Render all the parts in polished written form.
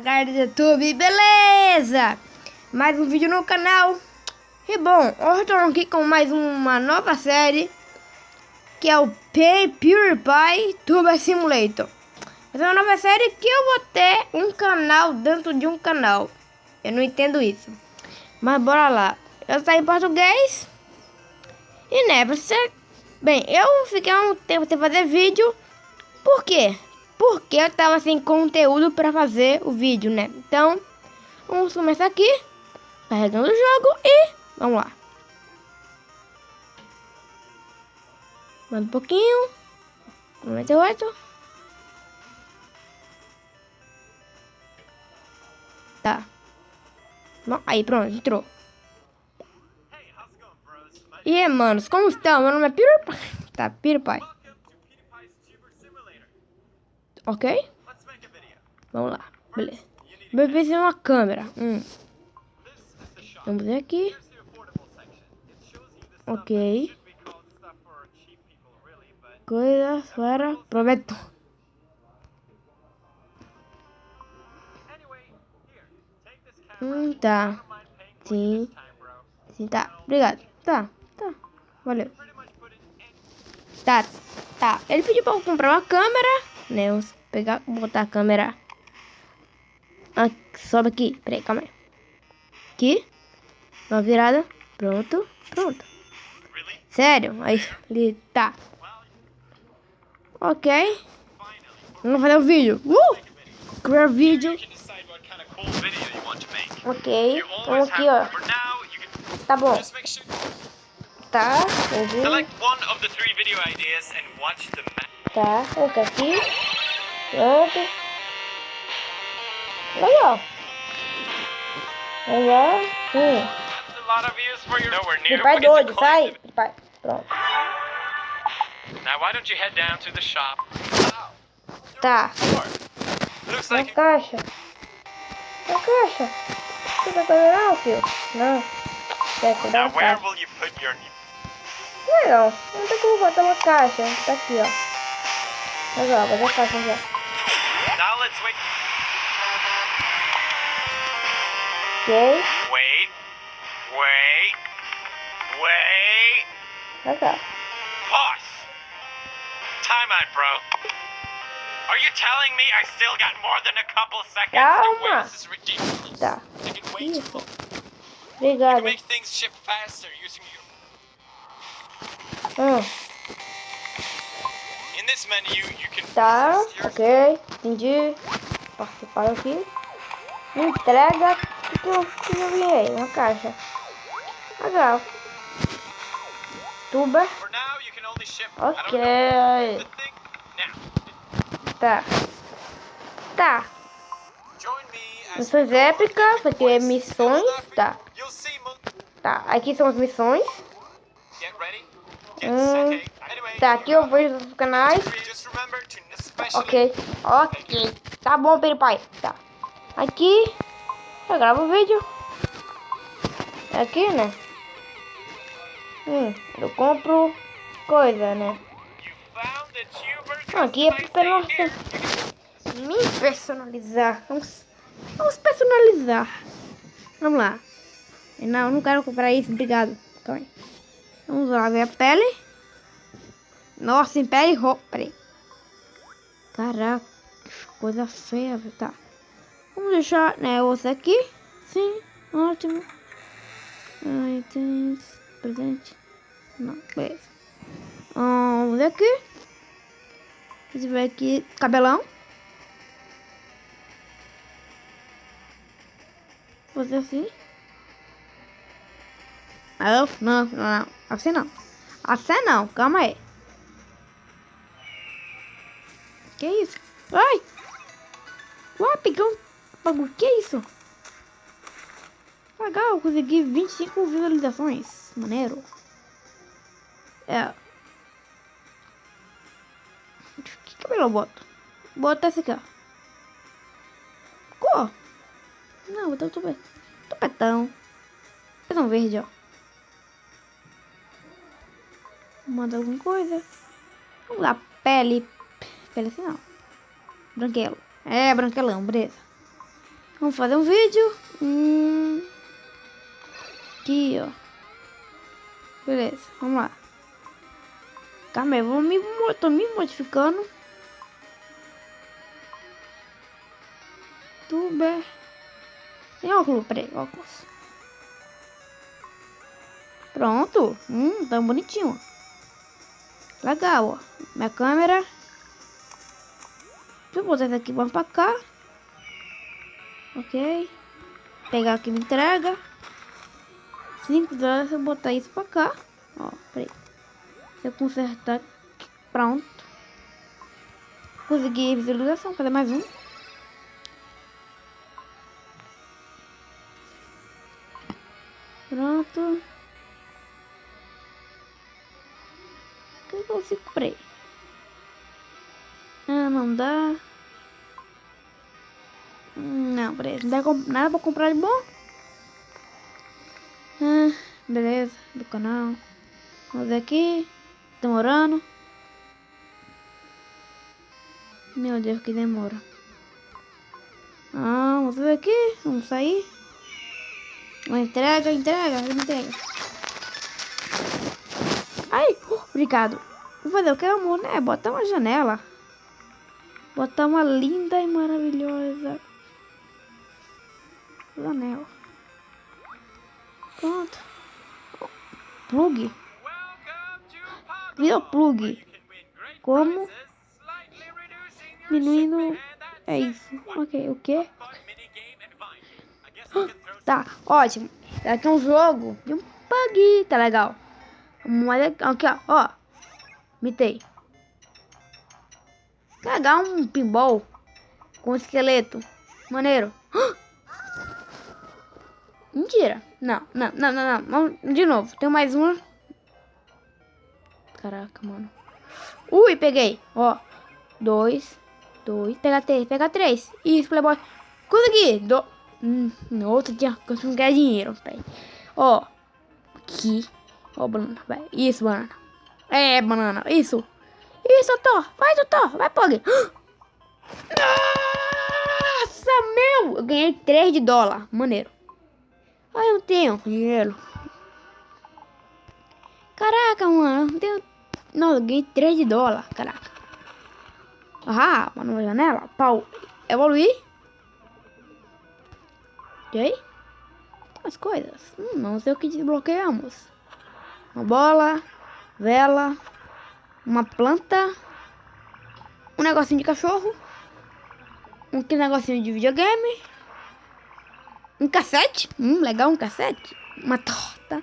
galera do YouTube, beleza? Mais um vídeo no canal. E bom, hoje estou aqui com mais uma nova série, que é o PewDiePie Tuber Simulator. Essa é uma nova série que eu vou ter um canal dentro de um canal. Eu não entendo isso, mas bora lá. Eu estou em português. E né, você... Bem, eu fiquei um tempo sem fazer vídeo. Por quê? Porque eu tava sem conteúdo para fazer o vídeo, né? Então, vamos começar aqui, carregando o jogo e vamos lá. Mais um pouquinho. 98. Tá. Bom, aí pronto, entrou. E aí, manos, como estão? Meu nome é PewDiePie. Tá, PewDiePie. Ok? Vamos lá, beleza. Vou ver se é uma câmera. Vamos ver aqui. Ok. Coisa para prometo. Tá. Sim. Sim, tá. Obrigado. Tá. Valeu. Tá. Ele pediu pra eu comprar uma câmera, né? Vamos pegar, botar a câmera. Sobe aqui. Peraí, calma aí. Aqui. Uma virada. Pronto. Sério? Aí, ali, tá. Ok. Vamos fazer um vídeo. Criar vídeo. Ok. Vamos aqui, ó. Tá bom. Tá. Tá. Ok, aqui. Pronto. Legal. Pai doido, sai. Pai. Pronto. Now why don't you head down to the shop? Tá. Na caixa. Você tá fazendo não, filho? Não. Now where will you put your Não tem como botar uma caixa. Tá aqui, ó. Legal, vai dar caixa já. Now let's wait. Ok. Wait. Legal. Pause. Time out, bro. Are you telling me I still got more than a couple seconds to wait? This is ridiculous. Tá. Taking way too long. You Obrigado. can make things ship faster using your... In this menu, you can... Tá, ok. Entendi. Participar aqui. Entrega que eu ganhei. Uma caixa. Legal. Tuba. For now, you can only ship... Ok. The thing... Now. Tá. Join me as Missões épicas. Vai ter missões. Tá. You'll see... Tá. Aqui são as missões. Get ready. Get set. Anyway, Tá. Aqui eu vejo os canais. just remember to especially... Ok. Tá bom, PewDiePie. Tá. Aqui. Eu gravo o vídeo. É aqui, né? Eu compro coisa, né? You found the tuber Aqui é pra me personalizar. Vamos personalizar. Vamos lá. Não quero comprar isso. Obrigado. Calma aí. Vamos lá ver a pele. Nossa, em pele e roupa. Peraí. Caraca, coisa feia. Tá. Vamos deixar, né, você aqui. Sim, ótimo. Itens, presente. Não, beleza. Vamos ver aqui. Você vai aqui, cabelão. Fazer assim. Não. Assim não. Calma aí. Que isso? Ai! Uai, pegou um bagulho. Que isso? Legal, consegui 25 visualizações. Maneiro. Que cabelo eu boto? Bota esse aqui, ó. Cor? Não, botar o topetão. Faz um verde, ó. Manda alguma coisa. Vamos lá, pele assim não. Branquelo. Branquelão, beleza. Vamos fazer um vídeo. Aqui, ó. Beleza, vamos lá. Calma aí, tô me modificando. Tuber. Tem óculos, peraí, óculos. Pronto. Tá bonitinho. Legal, ó. Minha câmera. Deixa eu botar isso aqui, vamos pra cá. Ok. Pegar aqui me entrega. 5 dólares, eu botar isso pra cá. Ó, peraí. Se eu consertar aqui, pronto. Consegui visualização, fazer mais um. Pronto. O que eu consigo? Peraí. Não dá. Não, peraí. Não dá nada pra comprar de bom. Beleza. Do canal. Vamos ver aqui. Demorando. Meu Deus, que demora. Vamos ver aqui. Vamos sair. Entrega. Ai, obrigado. Vou fazer o que, amor, né? Botar uma janela. Botar uma linda e maravilhosa janela. Pronto. Plug. Vira plug. Como? Diminuindo. É isso. Ok, o quê? Tá, ótimo. Aqui é um jogo de um bug. Tá legal. Mas aqui, ó. Mitei. Pegar um pinball com esqueleto. Maneiro. Mentira. Não. Vamos de novo. Tem mais uma. Caraca, mano. Ui, peguei. Ó. 2. Pega 3. Isso, playboy. Consegui. No outro tinha conseguido ganhar dinheiro. Peraí. Ó. Aqui. Ó, banana. Vai. Isso, banana. É, banana. Isso, Thor. Vai, Thor. Vai, Pog. Nossa, meu. Eu ganhei 3 de dólar. Maneiro. Ai, eu não tenho dinheiro. Caraca, mano. Eu não tenho... Nossa, eu ganhei 3 de dólar. Caraca. Uma nova janela. Pau. Evoluir. E aí? As coisas. Não sei o que desbloqueamos. Uma bola. Vela. Uma planta. Um negocinho de cachorro. Um negocinho de videogame. Um cassete. Legal, um cassete. Uma torta.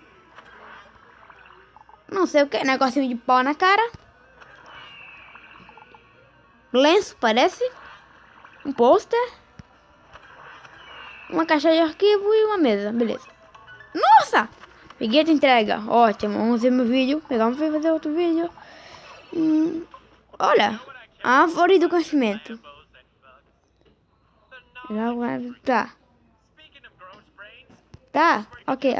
Não sei o que. Negocinho de pau na cara. Lenço, parece. Um pôster. Uma caixa de arquivo e uma mesa. Beleza. Nossa! Peguei a entrega. Ótimo. Vamos ver meu vídeo. Vamos fazer outro vídeo. Olha. Árvore do conhecimento. Tá. Ok.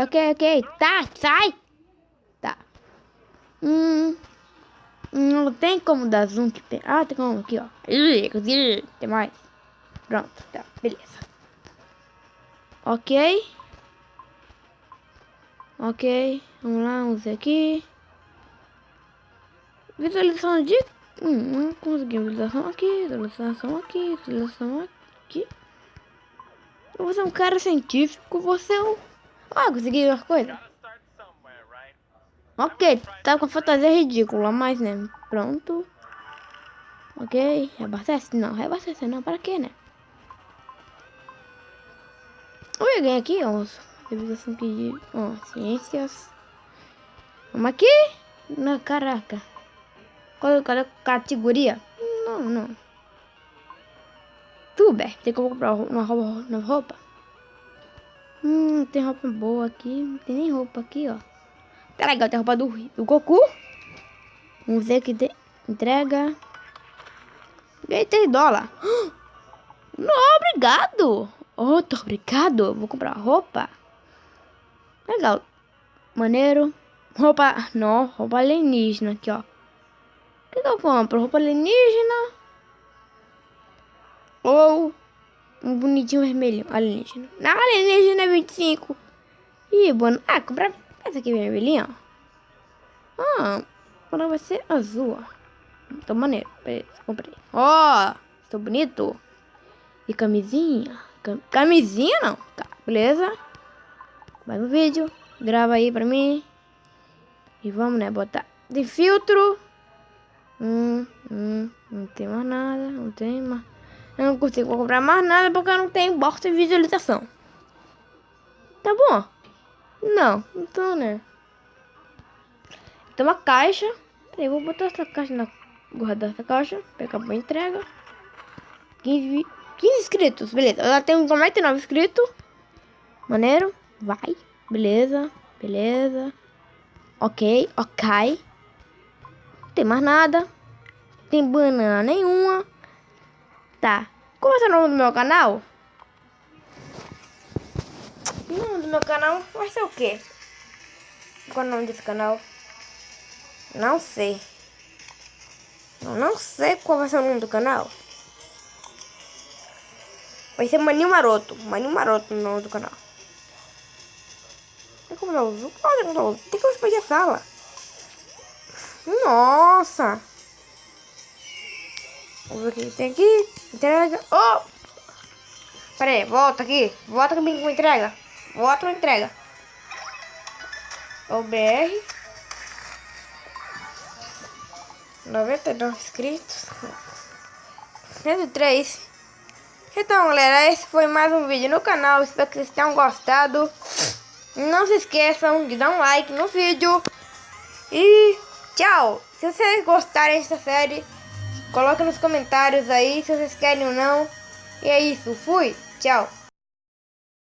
Tá, sai. Tá. Não tem como dar zoom aqui. Tem como aqui, ó. Tem mais. Pronto, tá. Beleza. Ok. Vamos lá, vamos ver aqui. Visualização de... não consegui visualização aqui. Visualização aqui. Você é um cara científico, você é um... consegui as coisas. Ok, tá com fantasia ridícula, mas né, pronto. Ok, reabastece não, para quê, né? Oi, alguém aqui, ó, revelação aqui de, ciências. Vamos aqui? Não, caraca. Qual a categoria? Não. Tuber, tem como comprar uma roupa? Tem roupa boa aqui, não tem nem roupa aqui, ó. Tá legal, tem roupa do Goku. Vamos ver que tem entrega. Ganhei 3 dólares. Não, obrigado. Obrigado. Vou comprar roupa. Legal. Maneiro. Roupa alienígena aqui, ó. O que eu compro? Roupa alienígena. Ou Um bonitinho vermelhinho. Alienígena. Não, alienígena é 25. Ih, bom. Ah, comprar essa aqui vermelhinha, ó. Ah, agora vai ser azul, ó. Tá maneiro. Comprei. Ó, estou bonito. E camisinha. Camisinha não. Tá, beleza. Mais um vídeo. Grava aí pra mim. E vamos, né? Botar de filtro. Não tem mais nada. Não tem mais. Eu não consigo comprar mais nada porque eu não tenho bosta de visualização. Tá bom? Não, então, né? Tem uma caixa. Peraí, vou botar essa caixa na guardar essa caixa. Pegar pra entrega. 15 inscritos, beleza. Eu já tenho 99 inscritos. Maneiro. Vai. Beleza. Beleza. Ok. Não tem mais nada. Tem banana nenhuma. Tá. Como é o nome do meu canal? O nome do meu canal vai ser o quê? Qual é o nome desse canal? Não sei. Eu não sei qual vai ser o nome do canal. Vai ser Maninho Maroto. Maninho Maroto no nome do canal. Tem como não uso? Tem como expandir a sala. Nossa. Vamos ver o que tem aqui. Entrega. Oh! Pera aí, volta aqui. Volta comigo com entrega. Volta com entrega. O BR. 99 inscritos. 103. Então, galera, esse foi mais um vídeo no canal. Espero que vocês tenham gostado. Não se esqueçam de dar um like no vídeo. E tchau. Se vocês gostarem dessa série, coloque nos comentários aí se vocês querem ou não. E é isso. Fui. Tchau.